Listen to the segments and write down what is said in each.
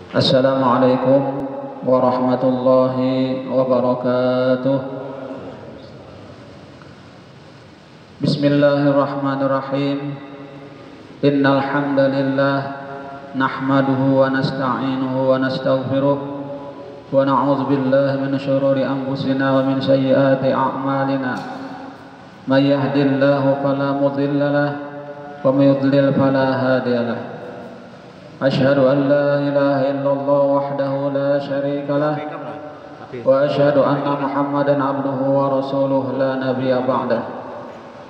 Assalamualaikum warahmatullahi wabarakatuh. Bismillahirrahmanirrahim. Innal hamdalillah nahmaduhu wa nasta'inuhu wa nastaghfiruh wa na'udzu billahi min shururi anfusina wa min sayyiati a'malina. May yahdihillahu fala mudilla lahu wa may yudlil fala hadiya lahu. أشهد أن لا إله إلا الله وحده لا شريك له وأشهد أن محمدا عبده ورسوله لا نبي بعده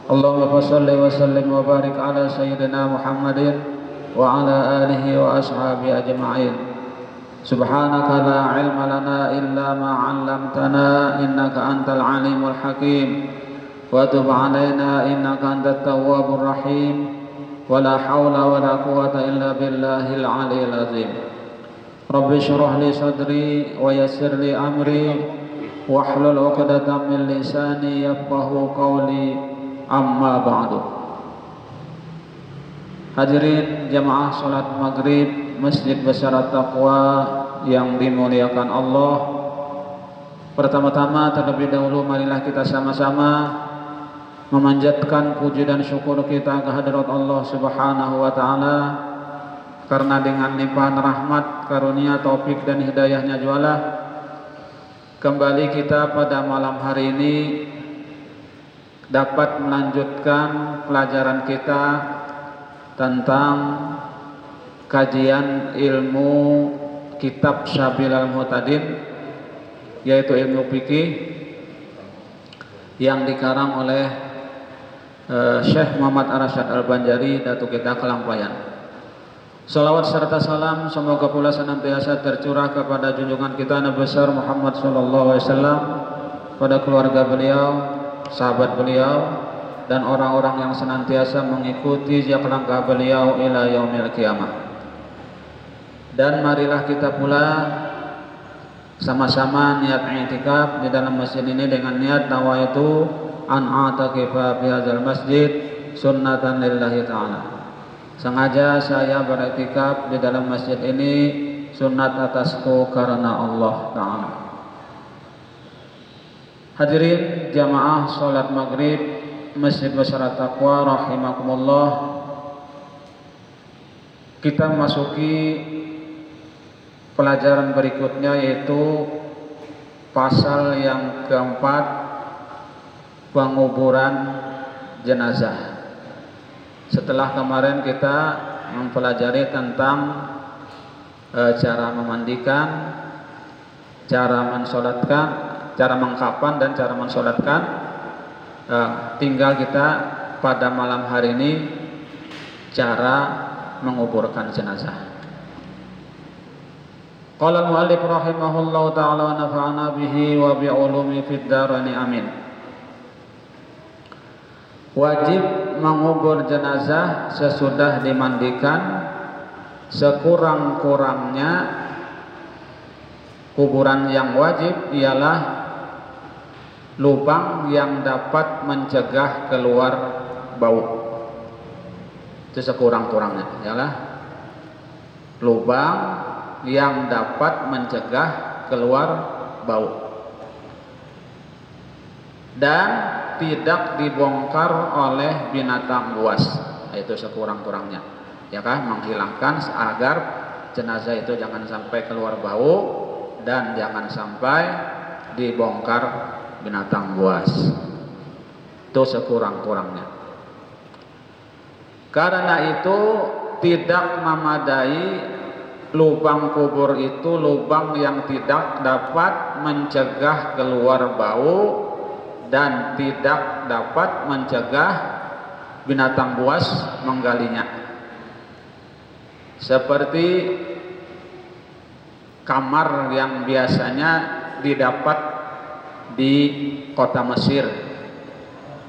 اللهم صل وسلم وبارك على سيدنا محمد وعلى آله وأصحابه أجمعين سبحانك لا علم لنا إلا ما علمتنا إنك أنت العليم الحكيم وتب علينا إنك أنت التواب الرحيم ولا حول ولا قوة إلا بالله العلي العظيم رب اشرح لي صدري ويسر لي أمري واحلل عقدة من لساني يفقهوا قولي أما بعد. Hadirin jamaah salat maghrib Masjid Besar At-Taqwa yang dimuliakan Allah, pertama-tama terlebih dahulu marilah kita sama-sama memanjatkan puji dan syukur kita kehadirat Allah Subhanahu wa taala, karena dengan limpahan rahmat, karunia, taufik dan hidayahnya jualah kembali kita pada malam hari ini dapat melanjutkan pelajaran kita tentang kajian ilmu kitab Syabilal Mu'tadin, yaitu ilmu fikih yang dikarang oleh Syekh Muhammad Arsyad Al-Banjari, Datu kita Kelampayan. Salawat serta salam semoga pula senantiasa tercurah kepada junjungan kita Nabi besar Muhammad sallallahu alaihi wasallam, pada keluarga beliau, sahabat beliau, dan orang-orang yang senantiasa mengikuti jejak langkah beliau ila yaumil qiyamah. Dan marilah kita pula sama-sama niat i'tikaf di dalam masjid ini dengan niat nawaitu an a'takifa fi hadzal masjid sunnatan lillahi ta'ala. Sengaja saya beriktikaf di dalam masjid ini sunat atasku karena Allah Ta'ala. Hadirin jamaah salat maghrib Masjid Besar At-Taqwa rahimakumullah, kita memasuki pelajaran berikutnya, yaitu pasal yang keempat, penguburan jenazah. Setelah kemarin kita mempelajari tentang cara memandikan, cara mensolatkan, cara mengkapan dan cara mensolatkan, tinggal kita pada malam hari ini cara menguburkan jenazah. Qala al-mu'allif rahimahullahu ta'ala wa nafa'ana bihi wa bi'ulumi fid daraini amin. Wajib mengubur jenazah sesudah dimandikan, sekurang-kurangnya kuburan yang wajib ialah lubang yang dapat mencegah keluar bau. Itu sekurang-kurangnya ialah lubang yang dapat mencegah keluar bau dan tidak dibongkar oleh binatang buas. Itu sekurang-kurangnya, ya kan, menghilangkan agar jenazah itu jangan sampai keluar bau dan jangan sampai dibongkar binatang buas. Itu sekurang-kurangnya. Karena itu tidak memadai lubang kubur itu lubang yang tidak dapat mencegah keluar bau dan tidak dapat mencegah binatang buas menggalinya. Seperti kamar yang biasanya didapat di kota Mesir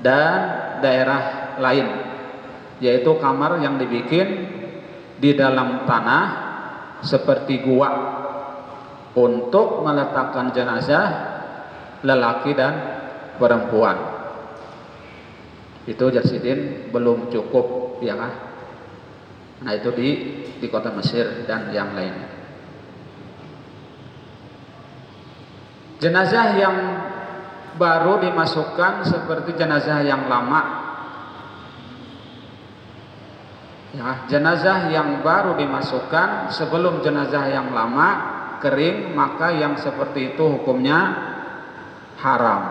dan daerah lain, yaitu kamar yang dibikin di dalam tanah seperti gua untuk meletakkan jenazah lelaki dan perempuan. Itu Jarsidin belum cukup, ya kan? Nah itu di kota Mesir dan yang lainnya. Jenazah yang baru dimasukkan seperti jenazah yang lama. Ya, jenazah yang baru dimasukkan sebelum jenazah yang lama kering, maka yang seperti itu hukumnya haram.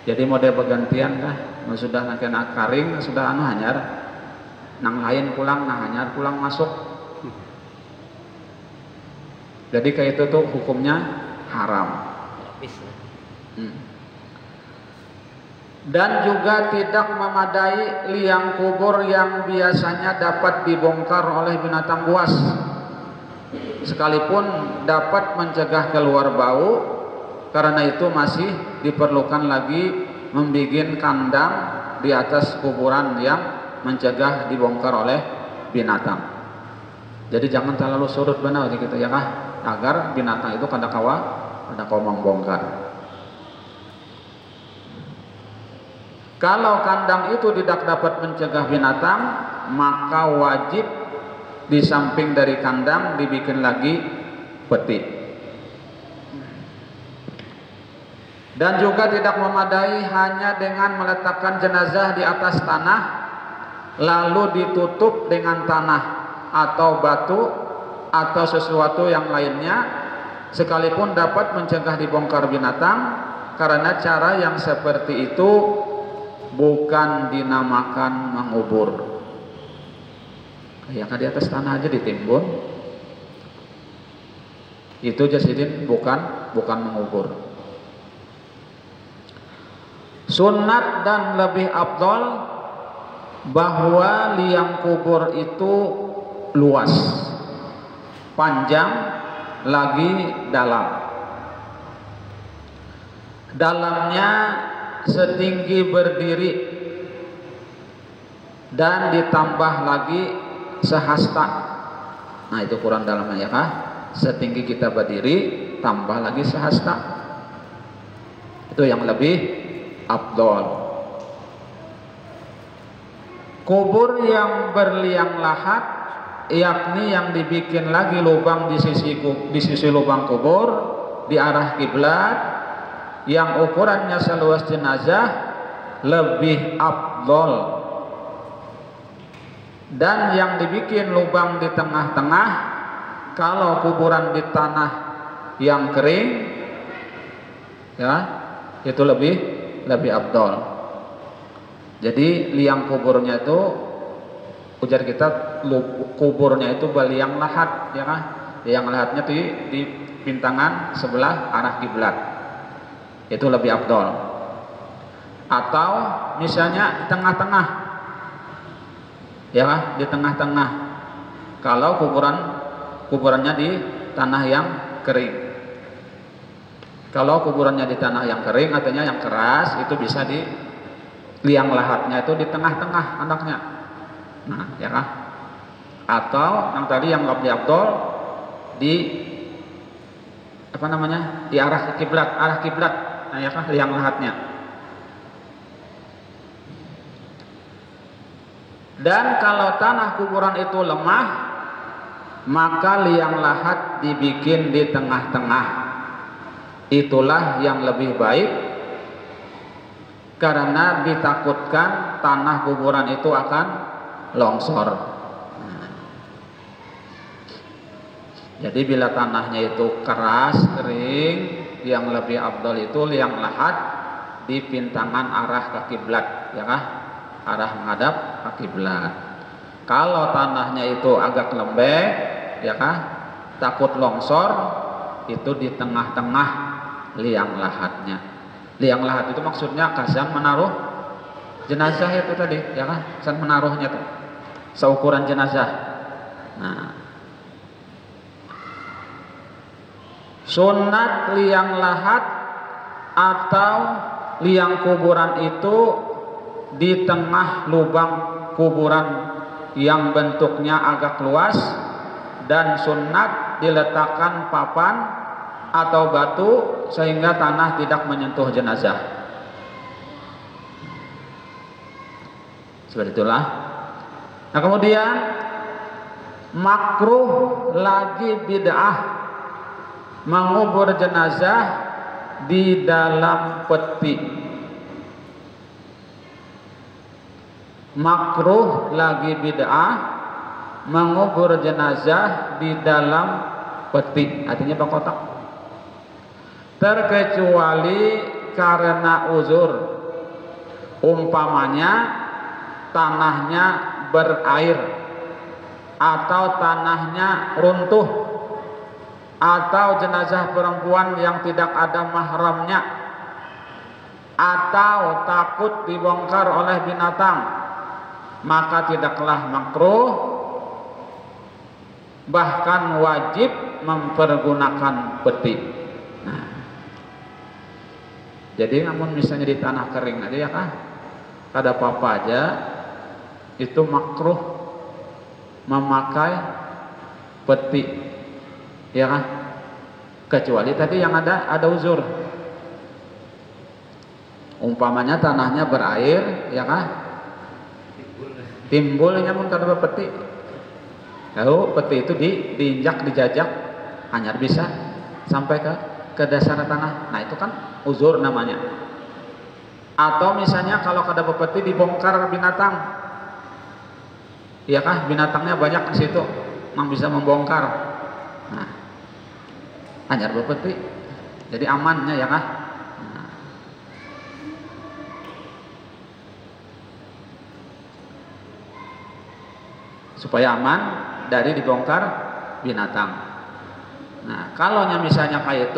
Jadi model bergantian kah? Sudah nak karing, sudah hanyar, nang lain pulang, nang hanyar pulang masuk. Jadi kayak itu tuh hukumnya haram. Dan juga tidak memadai liang kubur yang biasanya dapat dibongkar oleh binatang buas, sekalipun dapat mencegah keluar bau. Karena itu masih diperlukan lagi membikin kandang di atas kuburan yang mencegah dibongkar oleh binatang. Jadi jangan terlalu surut benar gitu ya kah, agar binatang itu kada kawa membongkar. Kalau kandang itu tidak dapat mencegah binatang, maka wajib di samping dari kandang dibikin lagi peti. Dan juga tidak memadai hanya dengan meletakkan jenazah di atas tanah lalu ditutup dengan tanah atau batu atau sesuatu yang lainnya, sekalipun dapat mencegah dibongkar binatang, karena cara yang seperti itu bukan dinamakan mengubur. Kayak di atas tanah aja ditimbun, itu jasidin bukan mengubur. Sunnat dan lebih afdal bahwa liang kubur itu luas, panjang, lagi dalam. Dalamnya setinggi berdiri dan ditambah lagi sehasta. Nah itu kurang dalamnya ya kah? Setinggi kita berdiri tambah lagi sehasta. Itu yang lebih afdal. Kubur yang berliang lahat, yakni yang dibikin lagi lubang di sisi lubang kubur di arah kiblat, yang ukurannya seluas jenazah, lebih afdal. Dan yang dibikin lubang di tengah-tengah, kalau kuburan di tanah yang kering, ya itu lebih afdal. Jadi liang kuburnya itu, ujar kita kuburnya itu beliang lahat, ya kan? Liang lahatnya tuh di pintangan sebelah arah kiblat. Itu lebih afdal. Atau misalnya di tengah-tengah, ya kan? Di tengah-tengah. Kalau kuburannya di tanah yang kering. Kalau kuburannya di tanah yang kering, artinya yang keras, itu bisa di liang lahatnya itu di tengah-tengah anaknya. Nah, ya kan? Atau yang tadi yang lebih afdal di di arah kiblat, nah ya kan, liang lahatnya. Dan kalau tanah kuburan itu lemah, maka liang lahat dibikin di tengah-tengah. Itulah yang lebih baik, karena ditakutkan tanah kuburan itu akan longsor. Jadi bila tanahnya itu keras, kering, yang lebih afdal itu liang lahat di pintangan arah ke kiblat, ya kan? Arah menghadap ke kiblat. Kalau tanahnya itu agak lembek, ya kan? Takut longsor, itu di tengah-tengah liang lahatnya. Liang lahat itu maksudnya kasan menaruh jenazah itu tadi, ya kan? Kasan menaruhnya tuh seukuran jenazah. Nah, sunat liang lahat atau liang kuburan itu di tengah lubang kuburan yang bentuknya agak luas, dan sunat diletakkan papan atau batu sehingga tanah tidak menyentuh jenazah. Seperti itulah. Nah kemudian makruh lagi bid'ah mengubur jenazah di dalam peti. Makruh lagi bid'ah mengubur jenazah di dalam peti, artinya bangkotak, terkecuali karena uzur, umpamanya tanahnya berair atau tanahnya runtuh atau jenazah perempuan yang tidak ada mahramnya atau takut dibongkar oleh binatang, maka tidaklah makruh, bahkan wajib mempergunakan peti. Nah, jadi namun misalnya di tanah kering aja ya kah, kada apa-apa aja, itu makruh memakai peti, ya kan? Kecuali tadi yang ada uzur, umpamanya tanahnya berair, ya kan? Timbulnya pun kada peti, lalu peti itu diinjak, dijajak, hanya bisa sampai ke dasar tanah. Nah itu kan uzur namanya. Atau misalnya kalau kada peti dibongkar binatang, iya kah, binatangnya banyak di situ, yang bisa membongkar. Nah, hanya berpeti, jadi amannya ya kah. Nah. Supaya aman dari dibongkar binatang. Nah, kalau misalnya kayak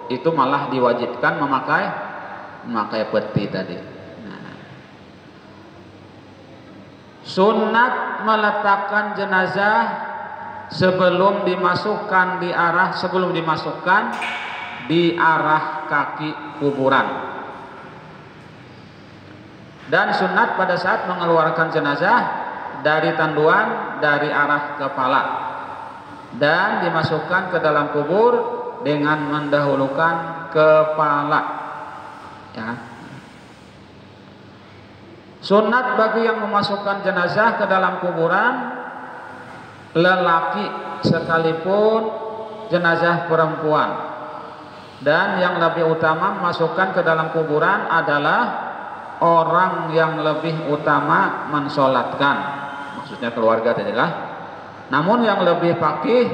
itu malah diwajibkan memakai peti tadi. Sunat meletakkan jenazah sebelum dimasukkan di arah kaki kuburan, dan sunat pada saat mengeluarkan jenazah dari tanduan dari arah kepala dan dimasukkan ke dalam kubur dengan mendahulukan kepala, ya. Sunat bagi yang memasukkan jenazah ke dalam kuburan, lelaki sekalipun jenazah perempuan, dan yang lebih utama memasukkan ke dalam kuburan adalah orang yang lebih utama mensolatkan, maksudnya keluarga adalah. Namun yang lebih faqih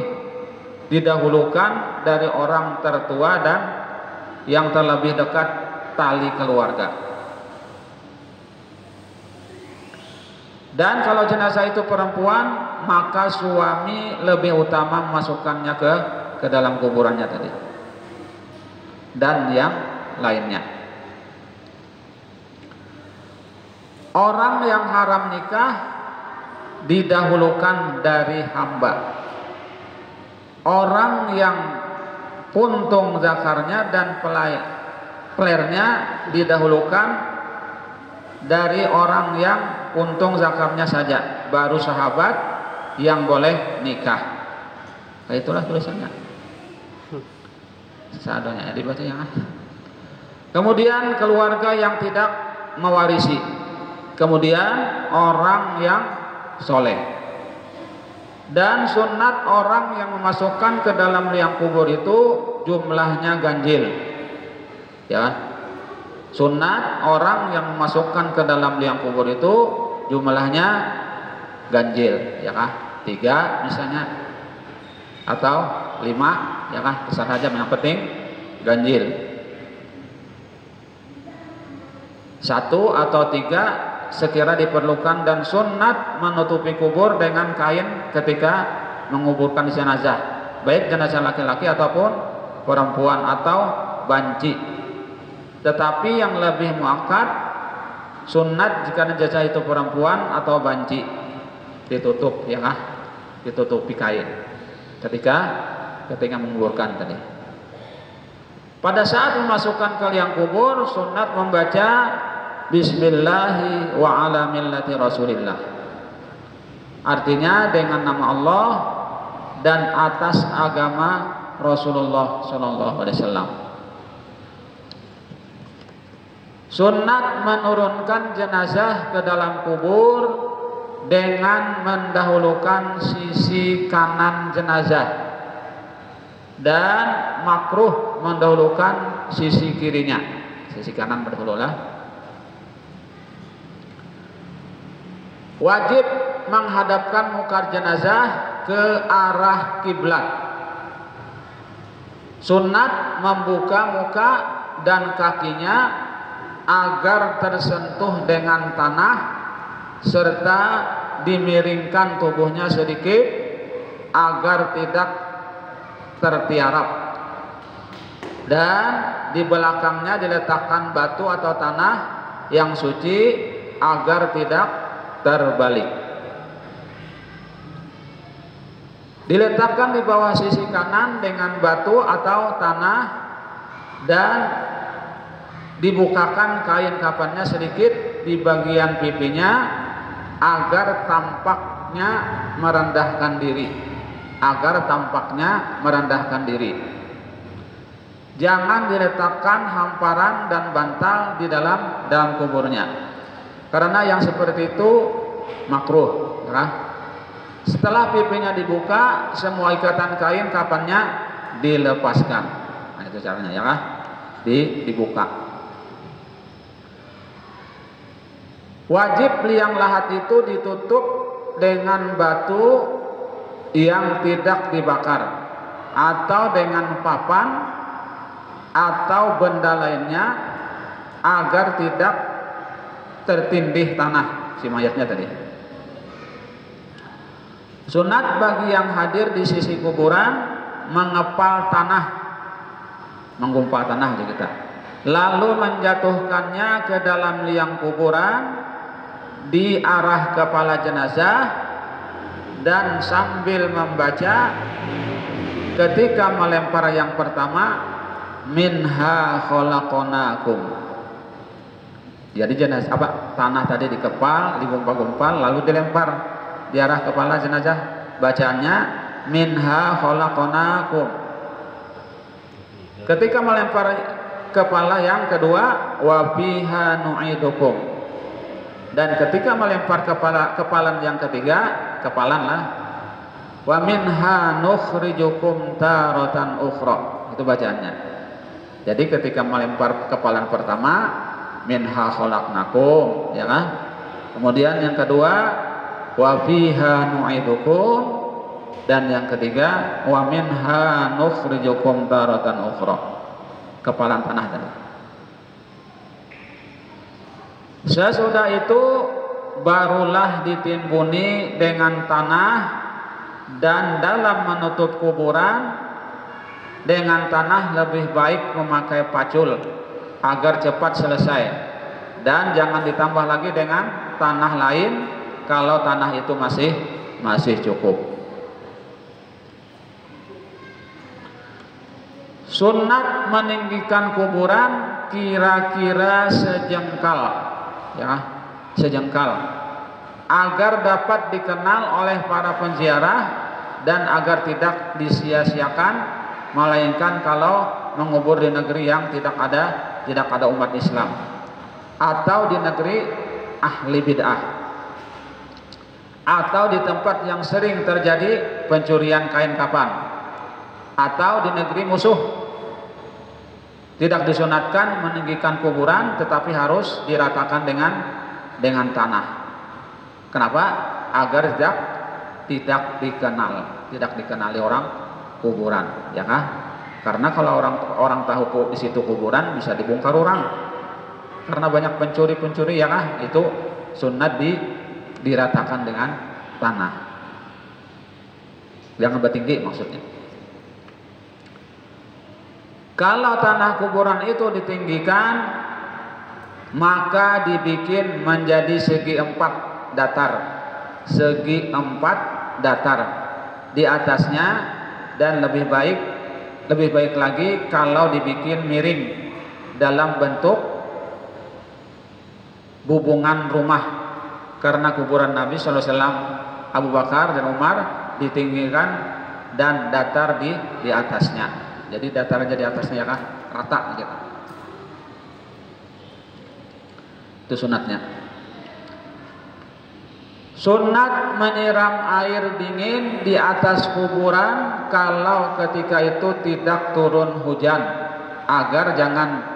didahulukan dari orang tertua dan yang terlebih dekat tali keluarga. Dan kalau jenazah itu perempuan, maka suami lebih utama memasukkannya ke dalam kuburannya tadi, dan yang lainnya. Orang yang haram nikah didahulukan dari hamba. Orang yang puntung zakarnya dan pelernya didahulukan dari orang yang puntung zakarnya saja, baru sahabat yang boleh nikah. Nah, itulah tulisannya. Seadanya dibaca ya. Kemudian keluarga yang tidak mewarisi. Kemudian orang yang soleh. Dan sunat orang yang memasukkan ke dalam liang kubur itu jumlahnya ganjil, ya. Sunat orang yang memasukkan ke dalam liang kubur itu jumlahnya ganjil, ya kah? 3 misalnya, atau 5, ya kah? Terserah saja, yang penting ganjil. 1 atau 3 sekira diperlukan, dan sunat menutupi kubur dengan kain ketika menguburkan jenazah, baik jenazah laki-laki ataupun perempuan, atau banci. Tetapi yang lebih muakkad, sunat jika jenazah itu perempuan atau banci, ditutup, ya kah? Ditutupi kain ketika menguburkan tadi. Pada saat memasukkan ke liang kubur, sunat membaca Bismillahi wa ala millati Rasulillah, artinya dengan nama Allah dan atas agama Rasulullah Sallallahu Alaihi Wasallam. Sunat menurunkan jenazah ke dalam kubur dengan mendahulukan sisi kanan jenazah dan makruh mendahulukan sisi kirinya, sisi kanan berdahulu lah. Wajib menghadapkan muka jenazah ke arah kiblat. Sunat membuka muka dan kakinya agar tersentuh dengan tanah serta dimiringkan tubuhnya sedikit agar tidak tertiarap, dan di belakangnya diletakkan batu atau tanah yang suci agar tidak terbalik. Diletakkan di bawah sisi kanan dengan batu atau tanah dan dibukakan kain kafannya sedikit di bagian pipinya agar tampaknya merendahkan diri, Jangan diletakkan hamparan dan bantal di dalam kuburnya, karena yang seperti itu makruh ya. Setelah pipinya dibuka, semua ikatan kain kafannya dilepaskan. Nah, itu caranya ya, dibuka. Wajib liang lahat itu ditutup dengan batu yang tidak dibakar atau dengan papan atau benda lainnya agar tidak tertindih tanah si mayatnya tadi. Sunat bagi yang hadir di sisi kuburan mengepal tanah, menggumpal tanah aja kita, lalu menjatuhkannya ke dalam liang kuburan di arah kepala jenazah dan sambil membaca ketika melempar yang pertama, minha khalaqnakum. Jadi jenazah tanah tadi dikepal, digumpal-gumpal lalu dilempar di arah kepala jenazah, bacaannya minha khalaqnakum. Ketika melempar kepala yang kedua, wa fiha nu'idukum. Dan ketika melempar kepalan yang ketiga, wa minha nukhrijukum taratan ukhra. Itu bacaannya. Jadi ketika melempar kepalan pertama, minha khalaqnakum, ya kan? Kemudian yang kedua, wa fiha nu'idukum, dan yang ketiga wa minha nukhrijukum taratan ukhra. Kepalan tanah tadi. Sesudah itu barulah ditimbuni dengan tanah, dan dalam menutup kuburan dengan tanah lebih baik memakai pacul agar cepat selesai, dan jangan ditambah lagi dengan tanah lain kalau tanah itu masih cukup. Sunat meninggikan kuburan kira-kira sejengkal, ya, sejengkal, agar dapat dikenal oleh para penziarah dan agar tidak disia-siakan, melainkan kalau mengubur di negeri yang tidak ada umat Islam atau di negeri ahli bid'ah atau di tempat yang sering terjadi pencurian kain kafan atau di negeri musuh. Tidak disunatkan meninggikan kuburan, tetapi harus diratakan dengan tanah. Kenapa? Agar tidak dikenali orang kuburan, ya kan? Karena kalau orang tahu di situ kuburan, bisa dibongkar orang. Karena banyak pencuri, ya kan? Itu sunat diratakan dengan tanah. Yang lebih tinggi maksudnya. Kalau tanah kuburan itu ditinggikan, maka dibikin menjadi segi empat datar di atasnya, dan lebih baik lagi kalau dibikin miring dalam bentuk bubungan rumah, karena kuburan Nabi SAW, Abu Bakar dan Umar ditinggikan dan datar di atasnya. Jadi datar aja di atasnya, ya kan, rata gitu. Itu sunatnya. Sunat menyiram air dingin di atas kuburan kalau ketika itu tidak turun hujan, agar jangan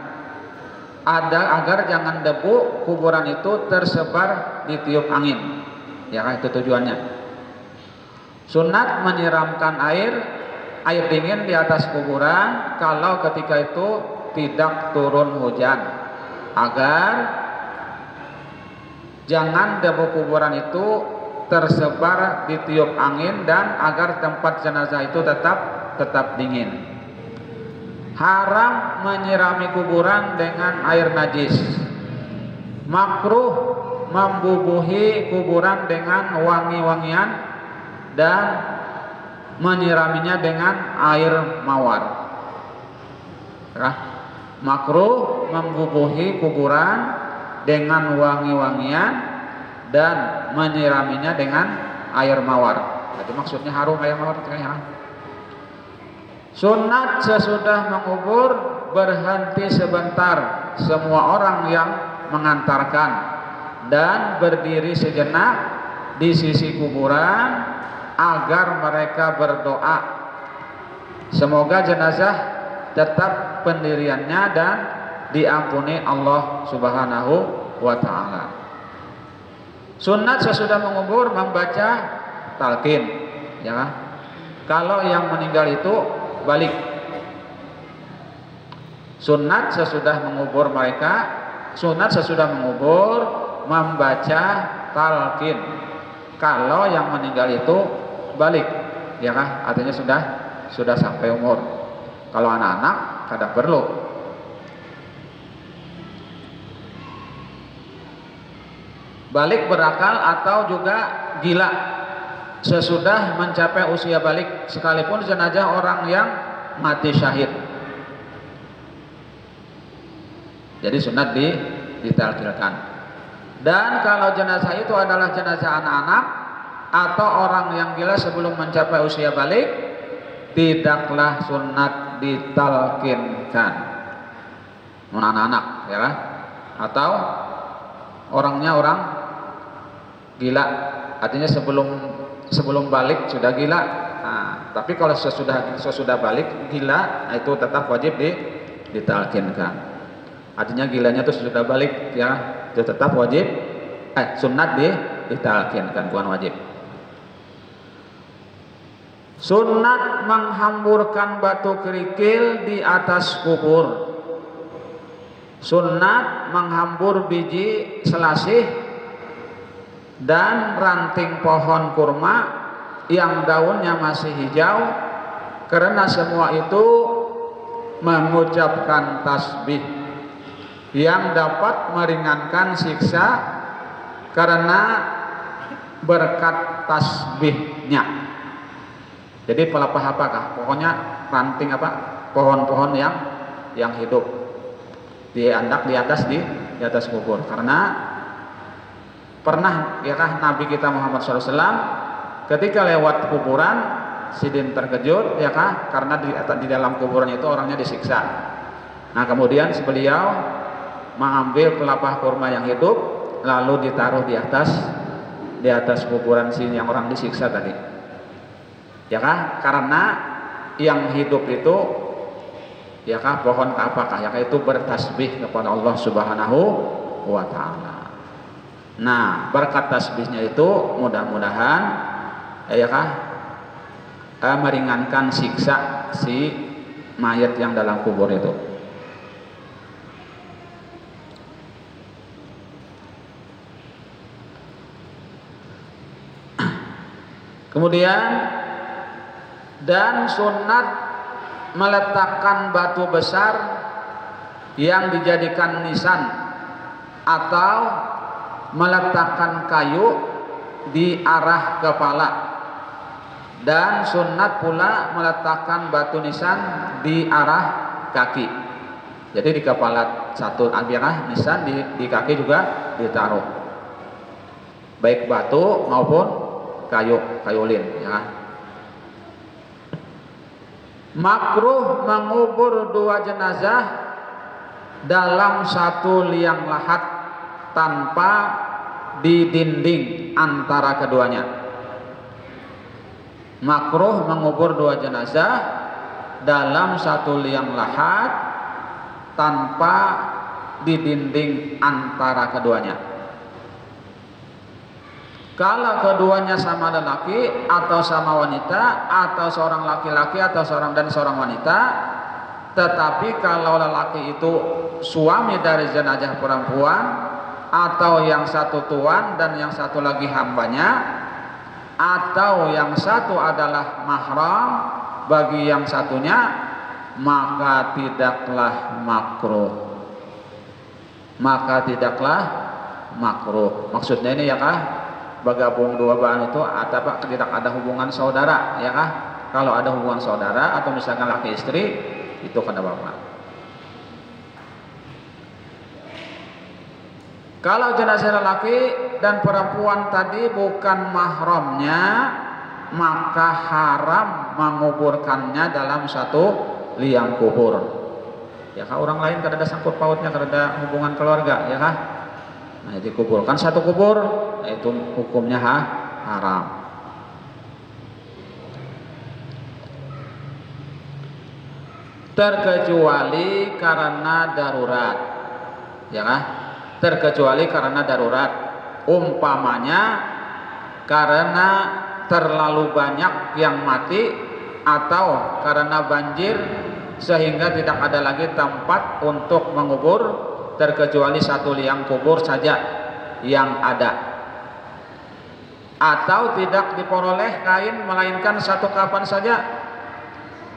debu kuburan itu tersebar ditiup angin. Ya kan, itu tujuannya. Sunat menyiramkan air dingin di atas kuburan kalau ketika itu tidak turun hujan, agar jangan debu kuburan itu tersebar ditiup angin dan agar tempat jenazah itu tetap dingin. Haram menyirami kuburan dengan air najis. Makruh membubuhi kuburan dengan wangi-wangian dan menyiraminya dengan air mawar. Makruh membubuhi kuburan dengan wangi-wangian dan menyiraminya dengan air mawar. Jadi maksudnya harum air mawar. Sunat sesudah mengubur berhenti sebentar semua orang yang mengantarkan dan berdiri sejenak di sisi kuburan agar mereka berdoa semoga jenazah tetap pendiriannya dan diampuni Allah Subhanahu wa ta'ala. Sunat sesudah mengubur membaca talqin, ya. Kalau yang meninggal itu balik. Sunat sesudah mengubur membaca talqin. Kalau yang meninggal itu balik, ya kan? Artinya sudah sampai umur. Kalau anak-anak kada perlu. Balik berakal atau juga gila sesudah mencapai usia balik sekalipun jenazah orang yang mati syahid. Jadi sunat ditalqinkan. Dan kalau jenazah itu adalah jenazah anak-anak atau orang yang gila sebelum mencapai usia balik, tidaklah sunat ditalqinkan. Anak-anak, ya kan? Atau orangnya orang gila, artinya sebelum balik sudah gila. Nah, tapi kalau sesudah balik gila, itu tetap wajib ditalqinkan. Artinya gilanya itu sudah balik, ya, itu tetap wajib sunat ditalqinkan, bukan wajib. Sunat menghamburkan batu kerikil di atas kubur. Sunat menghambur biji selasih dan ranting pohon kurma yang daunnya masih hijau, karena semua itu mengucapkan tasbih yang dapat meringankan siksa karena berkat tasbihnya. Jadi pelepah apakah? Pokoknya ranting pohon-pohon yang hidup diandak di atas kubur. Karena pernah ya kan Nabi kita Muhammad SAW ketika lewat kuburan sidin terkejut ya kan, karena di dalam kuburan itu orangnya disiksa. Nah kemudian beliau mengambil pelepah kurma yang hidup lalu ditaruh di atas kuburan yang orang disiksa tadi, ya kan, karena yang hidup itu ya kan pohon apakah ya kan, itu bertasbih kepada Allah Subhanahu wa ta'ala. Nah berkat tasbihnya itu mudah-mudahan ya kan meringankan siksa si mayat yang dalam kubur itu. Kemudian dan sunat meletakkan batu besar yang dijadikan nisan atau meletakkan kayu di arah kepala, dan sunat pula meletakkan batu nisan di arah kaki. Jadi di kepala satu arah nisan, di kaki juga ditaruh baik batu maupun kayu lin, ya. Makruh mengubur dua jenazah dalam satu liang lahat tanpa di dinding antara keduanya. Makruh mengubur dua jenazah dalam satu liang lahat tanpa di dinding antara keduanya. Kalau keduanya sama lelaki atau sama wanita, atau seorang laki-laki atau seorang wanita, tetapi kalau lelaki itu suami dari jenazah perempuan, atau yang satu tuan dan yang satu lagi hambanya, atau yang satu adalah mahram bagi yang satunya, maka tidaklah makruh. Maksudnya ini ya kah, bergabung dua bahan itu atau tidak ada hubungan saudara ya kah? Kalau ada hubungan saudara atau misalkan laki istri itu kada apa-apa. Kalau jenazah lelaki dan perempuan tadi bukan mahramnya, maka haram menguburkannya dalam satu liang kubur. Ya kah, orang lain kada ada sangkut pautnya, kada ada hubungan keluarga ya kah? Nah, dikuburkan satu kubur, itu hukumnya haram. Terkecuali karena darurat, ya kah? Terkecuali karena darurat, umpamanya karena terlalu banyak yang mati atau karena banjir sehingga tidak ada lagi tempat untuk mengubur, terkecuali satu liang kubur saja yang ada, atau tidak diperoleh kain melainkan satu kapan saja,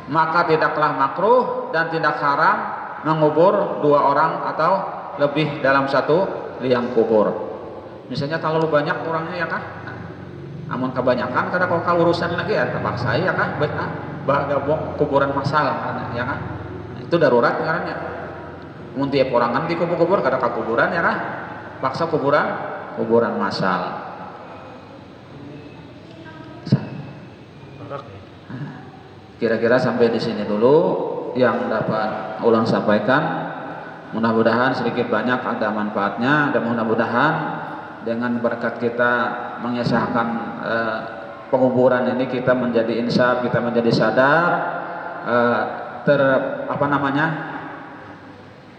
maka tidaklah makruh dan tidak haram mengubur dua orang atau lebih dalam satu liang kubur. Misalnya terlalu banyak orangnya ya kah, namun kebanyakan kada kau urusan lagi ya terpaksa ya kah, gabung kuburan massal ya kah, itu darurat karena mun tiap orangan di kubur kada ka kuburan ya kah, paksa kuburan massal. Kira-kira sampai di sini dulu yang dapat ulang sampaikan. Mudah-mudahan sedikit banyak ada manfaatnya, dan mudah-mudahan dengan berkat kita mengesahkan penguburan ini kita menjadi insaf, kita menjadi sadar,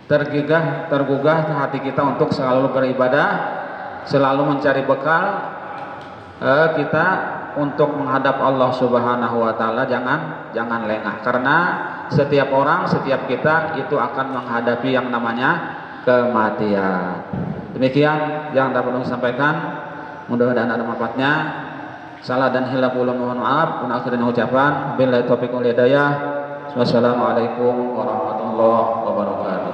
tergugah hati kita untuk selalu beribadah, selalu mencari bekal kita untuk menghadap Allah Subhanahu wa taala. Jangan lengah, karena setiap orang, setiap kita itu akan menghadapi yang namanya kematian. Demikian yang dapat saya sampaikan, mudah-mudahan ada manfaatnya. Salah dan hilaf ulang mohon maaf. Akhirnya ucapan billahi taufiq wal hidayah. Wassalamualaikum warahmatullahi wabarakatuh.